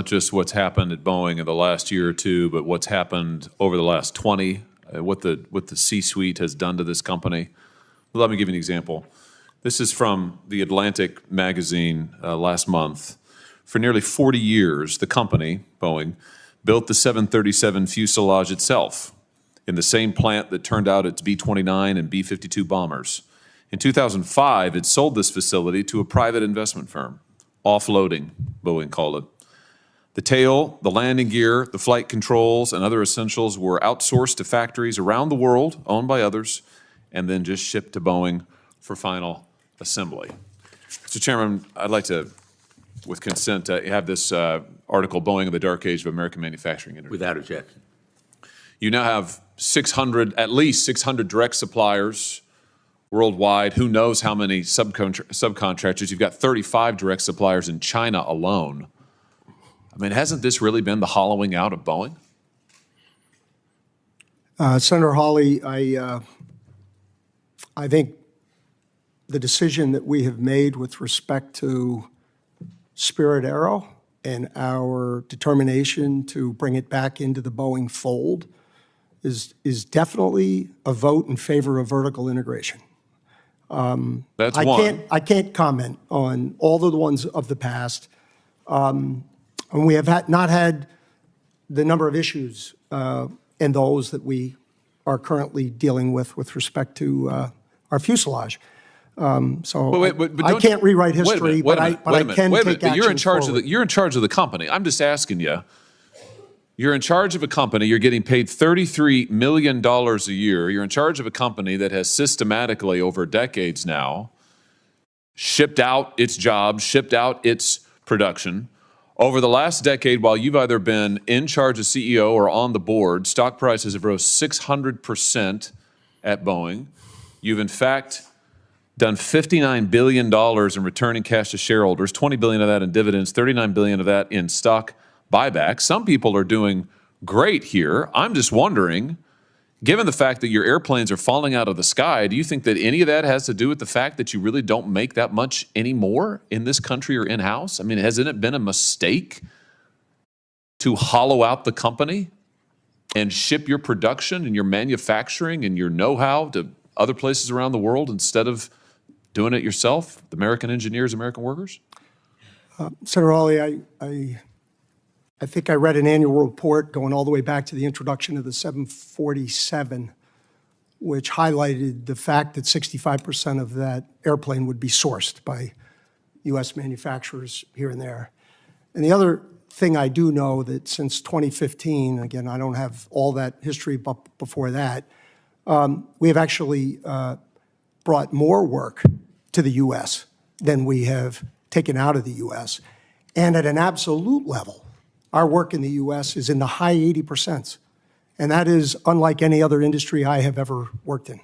not just what's happened at Boeing in the last year or two, but what's happened over the last 20, what the C-suite has done to this company. Let me give you an example. This is from the Atlantic magazine last month. For nearly 40 years, the company, Boeing, built the 737 fuselage itself in the same plant that turned out its B-29 and B-52 bombers. In 2005, it sold this facility to a private investment firm. Offloading, Boeing called it. The tail, the landing gear, the flight controls, and other essentials were outsourced to factories around the world, owned by others, and then just shipped to Boeing for final assembly. Mr. Chairman, I'd like to, with consent, have this article, Boeing in the Dark Age of American Manufacturing. Without objection. You now have at least 600 direct suppliers worldwide. Who knows how many subcontractors? You've got 35 direct suppliers in China alone. I mean, hasn't this really been the hollowing out of Boeing? Senator Hawley, I think the decision that we have made with respect to Spirit Aero and our determination to bring it back into the Boeing fold is definitely a vote in favor of vertical integration. That's one. I can't comment on all the ones of the past. And we have not had the number of issues in those that we are currently dealing with respect to our fuselage. So I can't rewrite history, but I can take action you're in charge forward. you're in charge of the company. I'm just asking you. You're in charge of a company. You're getting paid $33 million a year. You're in charge of a company that has systematically, over decades now, shipped out its jobs, shipped out its production. Over the last decade, while you've either been in charge as CEO or on the board, stock prices have rose 600% at Boeing. You've, in fact, done $59 billion in returning cash to shareholders, $20 billion of that in dividends, $39 billion of that in stock buyback. Some people are doing great here. I'm just wondering, given the fact that your airplanes are falling out of the sky, do you think that any of that has to do with the fact that you really don't make that much anymore in this country or in-house? I mean, hasn't it been a mistake to hollow out the company and ship your production and your manufacturing and your know-how to other places around the world instead of doing it yourself, the American engineers, American workers? Senator Hawley, I think I read an annual report going all the way back to the introduction of the 747, which highlighted the fact that 65% of that airplane would be sourced by U.S. manufacturers here and there. And the other thing I do know that since 2015, again, I don't have all that history but before that, we have actually brought more work to the U.S. than we have taken out of the U.S. And at an absolute level, our work in the U.S. is in the high 80%. And that is unlike any other industry I have ever worked in.